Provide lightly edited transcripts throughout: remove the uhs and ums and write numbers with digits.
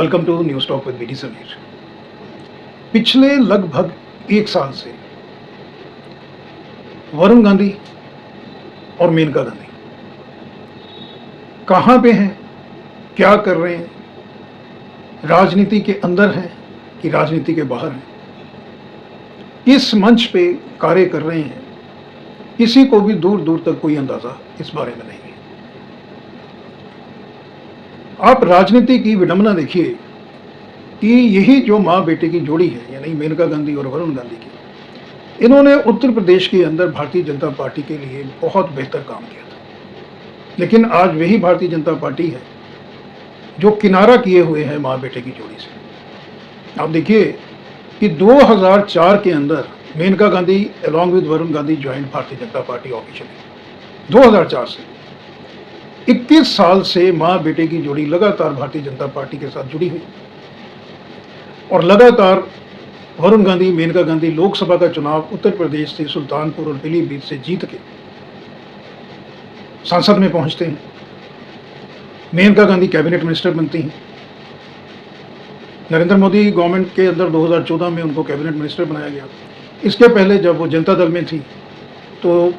Welcome to news talk with BD Sameer. पिछले लगभग एक साल से वरुण गांधी और मेनका गांधी कहाँ पे हैं, क्या कर रहे हैं, राजनीति के अंदर हैं कि राजनीति के बाहर हैं, किस मंच पे कार्य कर रहे हैं, किसी को भी दूर दूर तक कोई अंदाजा इस बारे में नहीं है। आप राजनीति की विडंबना देखिए कि यही जो माँ बेटे की जोड़ी है, यानी मेनका गांधी और वरुण गांधी की, इन्होंने उत्तर प्रदेश के अंदर भारतीय जनता पार्टी के लिए बहुत बेहतर काम किया था। लेकिन आज वही भारतीय जनता पार्टी है जो किनारा किए हुए है माँ बेटे की जोड़ी से। आप देखिए कि 2004 के अंदर Maneka Gandhi along with Varun Gandhi joined Bharatiya Janata party officially 2004 से 21 साल से माँ बेटे की जोड़ी लगातार भारतीय जनता पार्टी के साथ जुड़ी हुई और लगातार वरुण गांधी मेनका गांधी लोकसभा का चुनाव उत्तर प्रदेश से सुल्तानपुर और पीलीभीत से जीत के संसद में पहुंचते हैं। मेनका गांधी कैबिनेट मिनिस्टर बनती हैं। नरेंद्र मोदी गवर्नमेंट के अंदर 2014 में उनको कैबिनेट मिनिस्टर बनाया गया। इसके पहले जब वो जनता दल में थी तो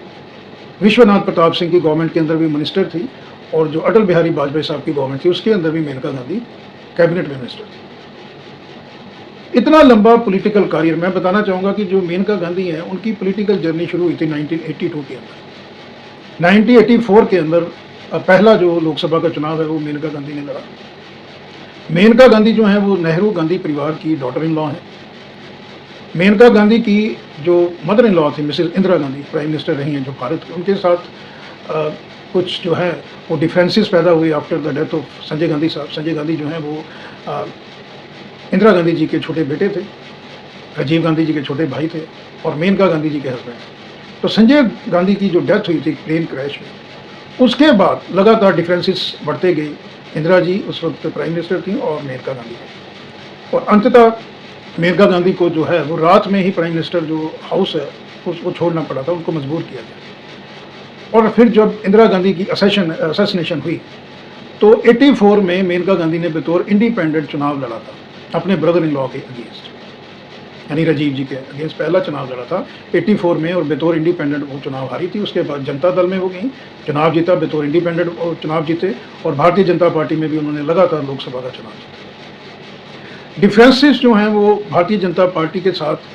विश्वनाथ प्रताप सिंह की गवर्नमेंट के अंदर भी मिनिस्टर थी और जो अटल बिहारी वाजपेयी साहब की गवर्नमेंट थी उसके अंदर भी मेनका गांधी कैबिनेट मिनिस्टर थी। इतना लंबा पॉलिटिकल करियर, मैं बताना चाहूँगा कि जो मेनका गांधी हैं उनकी पॉलिटिकल जर्नी शुरू हुई थी 1982 के अंदर। 1984 के अंदर पहला जो लोकसभा का चुनाव है वो मेनका गांधी ने लड़ा। मेनका गांधी जो है वो नेहरू गांधी परिवार की डॉटर इन लॉ है। मेनका गांधी की जो मदर इन लॉ थी Mrs Indira Gandhi, prime minister रही हैं जो भारत के, उनके साथ कुछ जो है वो डिफरेंसेस पैदा हुए after the death of Sanjay Gandhi साहब। संजय गांधी जो हैं वो इंदिरा गांधी जी के छोटे बेटे थे, राजीव गांधी जी के छोटे भाई थे और मेनका गांधी जी के हस्बैंड थे। तो संजय गांधी की जो डेथ हुई थी प्लेन क्रैश में, उसके बाद लगातार डिफरेंसेस बढ़ते गए। इंदिरा जी उस वक्त प्राइम मिनिस्टर थी और मेनका गांधी थी और अंततः मेनका गांधी को जो है वो रात में ही प्राइम मिनिस्टर जो हाउस है उसको छोड़ना पड़ा था, उनको मजबूर किया गया। और फिर जब इंदिरा गांधी की असैसिनेशन हुई तो 84 में मेनका गांधी ने बतौर इंडिपेंडेंट चुनाव लड़ा था अपने ब्रदर इन लॉ के अगेंस्ट, यानी राजीव जी के अगेंस्ट पहला चुनाव लड़ा था 84 में और बतौर इंडिपेंडेंट वो चुनाव हारी थी। उसके बाद जनता दल में हो गई, चुनाव जीता, बतौर इंडिपेंडेंट चुनाव जीते और भारतीय जनता पार्टी में भी उन्होंने लगातार लोकसभा का चुनाव जीता। डिफरेंसेस जो हैं वो भारतीय जनता पार्टी के साथ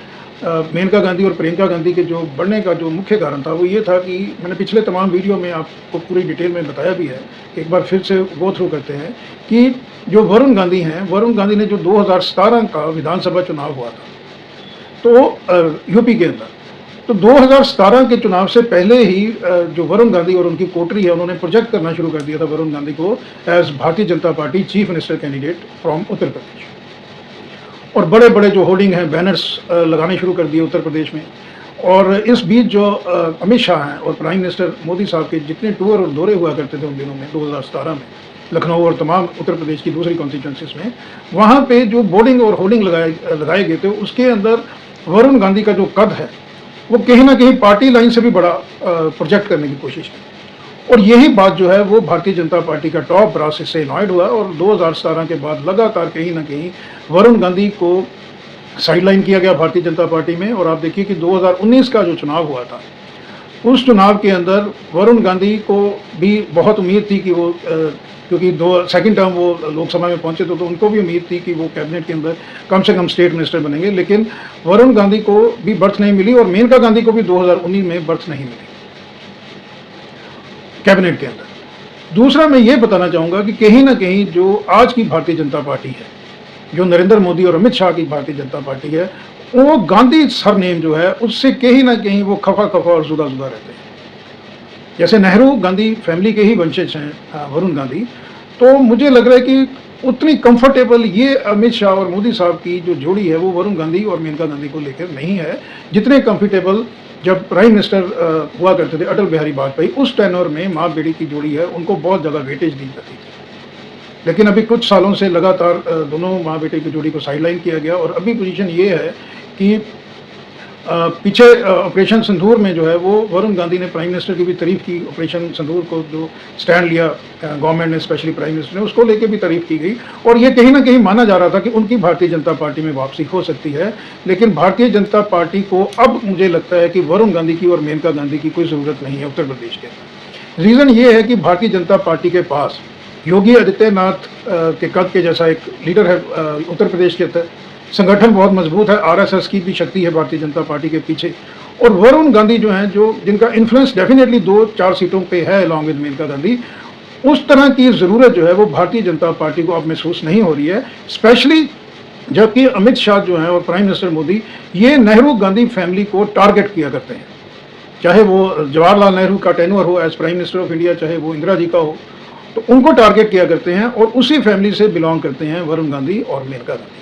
मेनका गांधी और प्रियंका गांधी के जो बढ़ने का जो मुख्य कारण था वो ये था कि मैंने पिछले तमाम वीडियो में आपको पूरी डिटेल में बताया भी है, एक बार फिर से गो थ्रू करते हैं कि जो वरुण गांधी हैं, वरुण गांधी ने जो 2017 का विधानसभा चुनाव हुआ था तो यूपी के अंदर, तो 2017 के चुनाव से पहले ही जो वरुण गांधी और उनकी कोटरी है उन्होंने प्रोजेक्ट करना शुरू कर दिया था वरुण गांधी को as Bharatiya Janata Party chief minister candidate from Uttar Pradesh. और बड़े बड़े जो होर्डिंग हैं, बैनर्स लगाने शुरू कर दिए उत्तर प्रदेश में। और इस बीच जो अमित शाह हैं और प्राइम मिनिस्टर मोदी साहब के जितने टूर और दौरे हुआ करते थे उन दिनों में 2017 में लखनऊ और तमाम उत्तर प्रदेश की दूसरी कॉन्स्टिट्यूंसीज में, वहाँ पे जो बोर्डिंग और होर्डिंग लगाए गए थे उसके अंदर वरुण गांधी का जो कद है वो कहीं ना कहीं पार्टी लाइन से भी बड़ा प्रोजेक्ट करने की कोशिश की। और यही बात जो है वो भारतीय जनता पार्टी का टॉप ब्रास इससे अनॉयड हुआ और 2017 के बाद लगातार कहीं ना कहीं वरुण गांधी को साइडलाइन किया गया भारतीय जनता पार्टी में। और आप देखिए कि 2019 का जो चुनाव हुआ था उस चुनाव के अंदर वरुण गांधी को भी बहुत उम्मीद थी कि वो क्योंकि सेकंड टर्म वो लोकसभा में पहुंचे तो उनको भी उम्मीद थी कि वो कैबिनेट के अंदर कम से कम स्टेट मिनिस्टर बनेंगे। लेकिन वरुण गांधी को भी बर्थ नहीं मिली और मेनका गांधी को भी 2019 में बर्थ नहीं मिली कैबिनेट के अंदर। दूसरा मैं ये बताना चाहूँगा कि कहीं ना कहीं जो आज की भारतीय जनता पार्टी है, जो नरेंद्र मोदी और अमित शाह की भारतीय जनता पार्टी है, वो गांधी सरनेम जो है उससे कहीं ना कहीं वो खफा खफा और जुदा जुदा रहते हैं। जैसे नेहरू गांधी फैमिली के ही वंशज हैं वरुण गांधी, तो मुझे लग रहा है कि उतनी कंफर्टेबल ये अमित शाह और मोदी साहब की जो जोड़ी है वो वरुण गांधी और मेनका गांधी को लेकर नहीं है, जितने कंफर्टेबल जब प्राइम मिनिस्टर हुआ करते थे अटल बिहारी वाजपेयी उस टेन्योर में माँ बेटी की जोड़ी है उनको बहुत ज़्यादा वेटेज दी जाती थी। लेकिन अभी कुछ सालों से लगातार दोनों माँ बेटे की जोड़ी को साइडलाइन किया गया और अभी पोजीशन ये है कि पीछे ऑपरेशन सिंदूर में जो है वो वरुण गांधी ने प्राइम मिनिस्टर की भी तारीफ की। ऑपरेशन सिंदूर को जो स्टैंड लिया गवर्नमेंट ने, स्पेशली प्राइम मिनिस्टर ने, उसको लेके भी तारीफ की गई। और ये कहीं ना कहीं माना जा रहा था कि उनकी भारतीय जनता पार्टी में वापसी हो सकती है। लेकिन भारतीय जनता पार्टी को अब मुझे लगता है कि वरुण गांधी की और मेनका गांधी की कोई ज़रूरत नहीं है उत्तर प्रदेश के अंदर। रीज़न ये है कि भारतीय जनता पार्टी के पास योगी आदित्यनाथ के कद के जैसा एक लीडर है उत्तर प्रदेश के अंदर। संगठन बहुत मजबूत है, आरएसएस की भी शक्ति है भारतीय जनता पार्टी के पीछे। और वरुण गांधी जो हैं, जो जिनका इन्फ्लुएंस डेफिनेटली 2-4 सीटों पे है अलॉन्ग विद मेनका गांधी, उस तरह की ज़रूरत जो है वो भारतीय जनता पार्टी को अब महसूस नहीं हो रही है। स्पेशली जबकि अमित शाह जो हैं और प्राइम मिनिस्टर मोदी ये नेहरू गांधी फैमिली को टारगेट किया करते हैं, चाहे वो जवाहरलाल नेहरू का टेन्योर हो as prime minister of India, चाहे वो इंदिरा जी का हो, तो उनको टारगेट किया करते हैं। और उसी फैमिली से बिलोंग करते हैं वरुण गांधी और मेनका गांधी।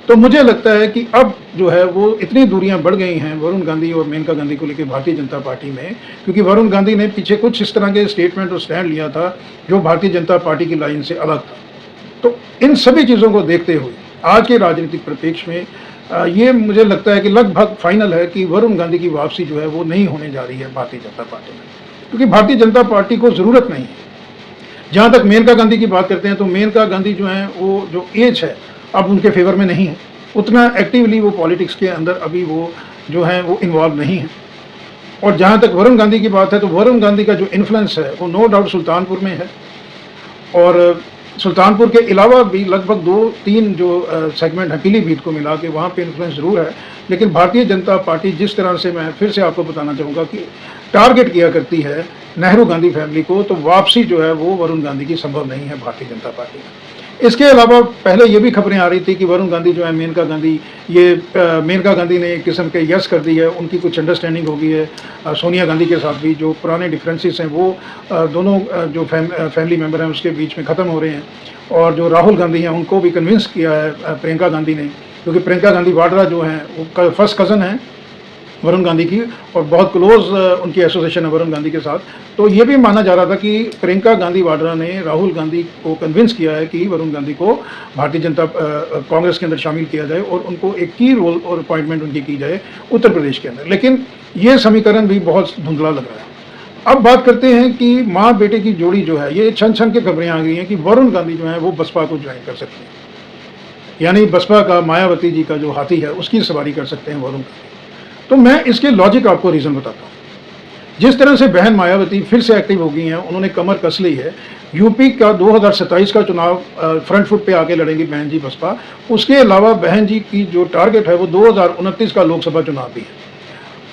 तो मुझे लगता है कि अब जो है वो इतनी दूरियां बढ़ गई हैं वरुण गांधी और मेनका गांधी को लेकर भारतीय जनता पार्टी में, क्योंकि वरुण गांधी ने पीछे कुछ इस तरह के स्टेटमेंट और स्टैंड लिया था जो भारतीय जनता पार्टी की लाइन से अलग था। तो इन सभी चीज़ों को देखते हुए आज के राजनीतिक परिप्रेक्ष्य में ये मुझे लगता है कि लगभग फाइनल है कि वरुण गांधी की वापसी जो है वो नहीं होने जा रही है भारतीय जनता पार्टी में, क्योंकि भारतीय जनता पार्टी को ज़रूरत नहीं है। जहाँ तक मेनका गांधी की बात करते हैं तो मेनका गांधी जो हैं वो जो एज है अब उनके फेवर में नहीं है, उतना एक्टिवली वो पॉलिटिक्स के अंदर अभी वो जो है वो इन्वॉल्व नहीं है। और जहाँ तक वरुण गांधी की बात है तो वरुण गांधी का जो इन्फ्लुएंस है वो नो डाउट सुल्तानपुर में है, और सुल्तानपुर के अलावा भी लगभग 2-3 जो सेगमेंट है पीलीभीत को मिला के वहाँ पे इन्फ्लुएंस ज़रूर है। लेकिन भारतीय जनता पार्टी जिस तरह से, मैं फिर से आपको बताना चाहूँगा कि टारगेट किया करती है नेहरू गांधी फैमिली को, तो वापसी जो है वो वरुण गांधी की संभव नहीं है भारतीय जनता पार्टी में। इसके अलावा पहले ये भी खबरें आ रही थी कि वरुण गांधी जो है मेनका गांधी ने एक किस्म के यस कर दी है, उनकी कुछ अंडरस्टैंडिंग हो गई है सोनिया गांधी के साथ भी। जो पुराने डिफरेंसेस हैं वो दोनों जो फैमिली मेम्बर हैं उसके बीच में ख़त्म हो रहे हैं। और जो राहुल गांधी हैं उनको भी कन्विंस किया है प्रियंका गांधी ने, क्योंकि प्रियंका गांधी वाड्रा जो हैं वो फर्स्ट कज़न हैं वरुण गांधी की और बहुत क्लोज उनकी एसोसिएशन है वरुण गांधी के साथ। तो ये भी माना जा रहा था कि प्रियंका गांधी वाड्रा ने राहुल गांधी को कन्विंस किया है कि वरुण गांधी को भारतीय जनता कांग्रेस के अंदर शामिल किया जाए और उनको एक की रोल और अपॉइंटमेंट उनकी की जाए उत्तर प्रदेश के अंदर। लेकिन ये समीकरण भी बहुत धुंधला लग रहा है। अब बात करते हैं कि माँ बेटे की जोड़ी जो है, ये छन छन के खबरें आ गई हैं कि वरुण गांधी जो है वो बसपा को ज्वाइन कर सकते हैं, यानी बसपा का मायावती जी का जो हाथी है उसकी सवारी कर सकते हैं वरुण गांधी। तो मैं इसके लॉजिक आपको रीज़न बताता हूँ। जिस तरह से बहन मायावती फिर से एक्टिव हो गई हैं, उन्होंने कमर कस ली है, यूपी का 2027 का चुनाव फ्रंट फुट पे आके लड़ेंगी बहन जी बसपा। उसके अलावा बहन जी की जो टारगेट है वो 2029 का लोकसभा चुनाव भी है।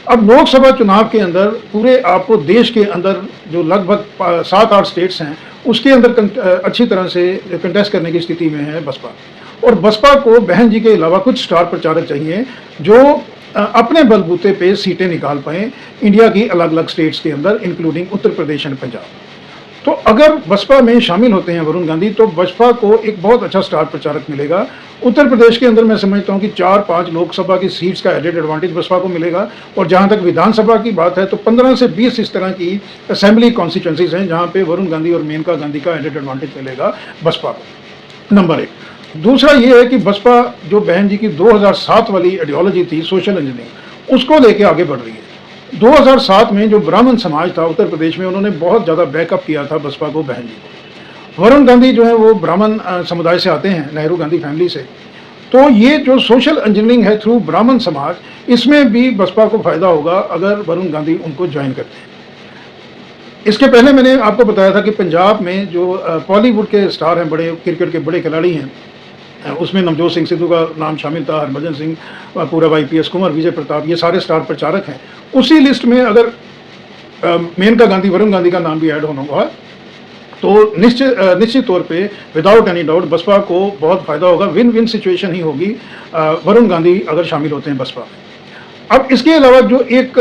अब लोकसभा चुनाव के अंदर पूरे आपको देश के अंदर जो लगभग 7-8 स्टेट्स हैं उसके अंदर अच्छी तरह से कंटेस्ट करने की स्थिति में है बसपा। और बसपा को बहन जी के अलावा कुछ स्टार प्रचारक चाहिए जो अपने बलबूते पे सीटें निकाल पाएँ इंडिया की अलग अलग स्टेट्स के अंदर, इंक्लूडिंग उत्तर प्रदेश एंड पंजाब। तो अगर बसपा में शामिल होते हैं वरुण गांधी तो बसपा को एक बहुत अच्छा स्टार प्रचारक मिलेगा। उत्तर प्रदेश के अंदर मैं समझता हूं कि 4-5 लोकसभा की सीट्स का एडेड एडवांटेज बसपा को मिलेगा। और जहां तक विधानसभा की बात है तो 15 से 20 इस तरह की असेंबली कॉन्स्टिट्यूंसीज हैं जहां पे वरुण गांधी और मेनका गांधी का एडेड एडवांटेज मिलेगा बसपा को, नंबर 1। दूसरा ये है कि बसपा जो बहन जी की 2007 वाली आइडियोलॉजी थी सोशल इंजीनियरिंग, उसको लेके आगे बढ़ रही है। 2007 में जो ब्राह्मण समाज था उत्तर प्रदेश में, उन्होंने बहुत ज़्यादा बैकअप किया था बसपा को, बहन जी को। वरुण गांधी जो है वो ब्राह्मण समुदाय से आते हैं, नेहरू गांधी फैमिली से। तो ये जो सोशल इंजीनियरिंग है थ्रू ब्राह्मण समाज, इसमें भी बसपा को फ़ायदा होगा अगर वरुण गांधी उनको ज्वाइन करते हैं। इसके पहले मैंने आपको बताया था कि पंजाब में जो बॉलीवुड के स्टार हैं, बड़े क्रिकेट के बड़े खिलाड़ी हैं, उसमें नवजोत सिंह सिद्धू का नाम शामिल था, हरभजन सिंह, पूरब IPS, कुंवर विजय प्रताप, ये सारे स्टार प्रचारक हैं। उसी लिस्ट में अगर मेनका गांधी, वरुण गांधी का नाम भी ऐड होना हुआ तो निश्चित तौर पे विदाउट एनी डाउट बसपा को बहुत फ़ायदा होगा। विन विन सिचुएशन ही होगी वरुण गांधी अगर शामिल होते हैं बसपा में। अब इसके अलावा जो एक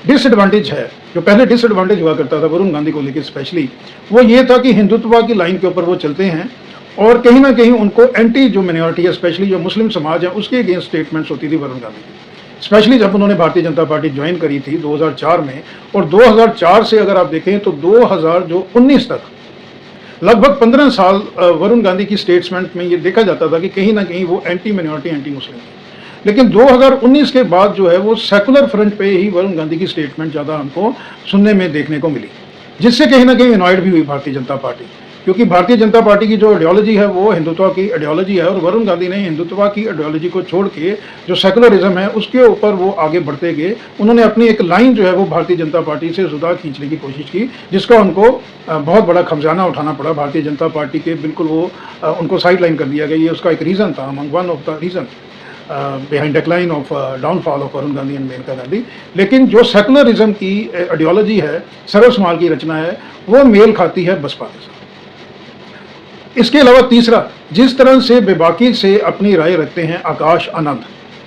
डिसएडवांटेज है, जो पहले डिसएडवांटेज हुआ करता था वरुण गांधी को लेकर स्पेशली, वो ये था कि हिंदुत्व की लाइन के ऊपर वो चलते हैं और कहीं ना कहीं उनको एंटी जो मिनॉरिटी है, स्पेशली जो मुस्लिम समाज है, उसके अगेंस्ट स्टेटमेंट्स होती थी वरुण गांधी की। स्पेशली जब उन्होंने भारतीय जनता पार्टी ज्वाइन करी थी 2004 में, और 2004 से अगर आप देखें तो 2019 तक लगभग 15 साल वरुण गांधी की स्टेटमेंट में ये देखा जाता था कि कहीं ना कहीं वो एंटी मिनॉरिटी, एंटी मुस्लिम। लेकिन 2019 के बाद जो है वो सेकुलर फ्रंट पे ही वरुण गांधी की स्टेटमेंट ज़्यादा हमको सुनने में देखने को मिली, जिससे कहीं ना कहीं अनॉयड भी हुई भारतीय जनता पार्टी, क्योंकि भारतीय जनता पार्टी की जो आइडियोलॉजी है वो हिंदुत्व की आइडियोलॉजी है, और वरुण गांधी ने हिंदुत्व की आइडियोलॉजी को छोड़ के जो सेकुलरिज्म है उसके ऊपर वो आगे बढ़ते गए। उन्होंने अपनी एक लाइन जो है वो भारतीय जनता पार्टी से जुदा खींचने की कोशिश की, जिसका उनको बहुत बड़ा खमजाना उठाना पड़ा। भारतीय जनता पार्टी के बिल्कुल वो उनको साइड लाइन कर दिया गया। ये उसका एक रीज़न था, among one of the reason behind decline of downfall of Varun Gandhi and Maneka Gandhi. लेकिन जो सेकुलरिज्म की आइडियोलॉजी है, सर्वसमाज की रचना है, वो मेल खाती है बसपा के साथ। इसके अलावा तीसरा, जिस तरह से बेबाकी से अपनी राय रखते हैं आकाश आनंद,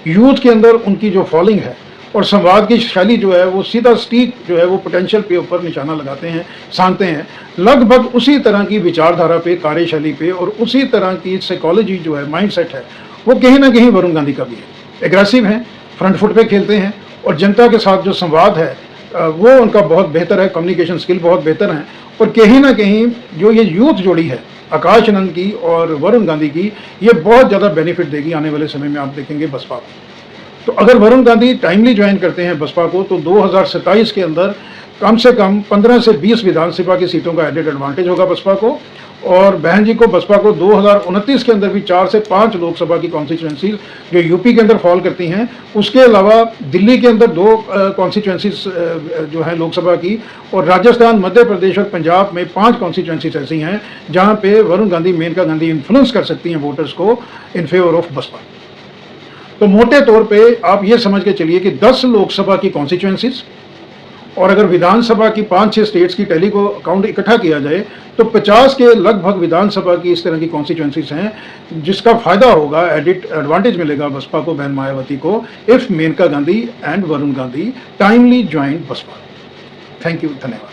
यूथ के अंदर उनकी जो फॉलोइंग है और संवाद की शैली जो है वो सीधा स्टीक जो है वो पोटेंशियल पे ऊपर निशाना लगाते हैं, सानते हैं। लगभग उसी तरह की विचारधारा पे, कार्यशैली पे और उसी तरह की साइकोलॉजी जो है, माइंडसेट है, वो कहीं ना कहीं वरुण गांधी का भी है। एग्रेसिव हैं, फ्रंट फुट पे खेलते हैं और जनता के साथ जो संवाद है वो उनका बहुत बेहतर है, कम्युनिकेशन स्किल बहुत बेहतर हैं। और कहीं ना कहीं जो ये यूथ जोड़ी है आकाश आनंद की और वरुण गांधी की, ये बहुत ज़्यादा बेनिफिट देगी आने वाले समय में, आप देखेंगे बसपा को। तो अगर वरुण गांधी टाइमली ज्वाइन करते हैं बसपा को तो 2027 के अंदर कम से कम 15 से 20 विधानसभा की सीटों का एडेड एडवांटेज होगा बसपा को। और बहन जी को बसपा को 2029 के अंदर भी 4 से 5 लोकसभा की कॉन्स्टिट्यूंसीज जो यूपी के अंदर फॉल करती हैं, उसके अलावा दिल्ली के अंदर 2 कॉन्स्टिट्यूंसीज जो है लोकसभा की, और राजस्थान, मध्य प्रदेश और पंजाब में 5 कॉन्स्टिट्यूंसीज ऐसी हैं जहां पे वरुण गांधी, मेनका गांधी इन्फ्लुएंस कर सकती हैं वोटर्स को इन फेवर ऑफ बसपा। तो मोटे तौर पे आप ये समझ के चलिए कि 10 लोकसभा की कॉन्स्टिट्यूंसीज और अगर विधानसभा की 5-6 स्टेट्स की टैली को अकाउंट इकट्ठा किया जाए तो 50 के लगभग विधानसभा की इस तरह की कॉन्स्टिट्यूंसीज हैं, जिसका फायदा होगा, एडिट एडवांटेज मिलेगा बसपा को, बहन मायावती को, if Maneka Gandhi and Varun Gandhi timely join BSP. Thank you, धन्यवाद।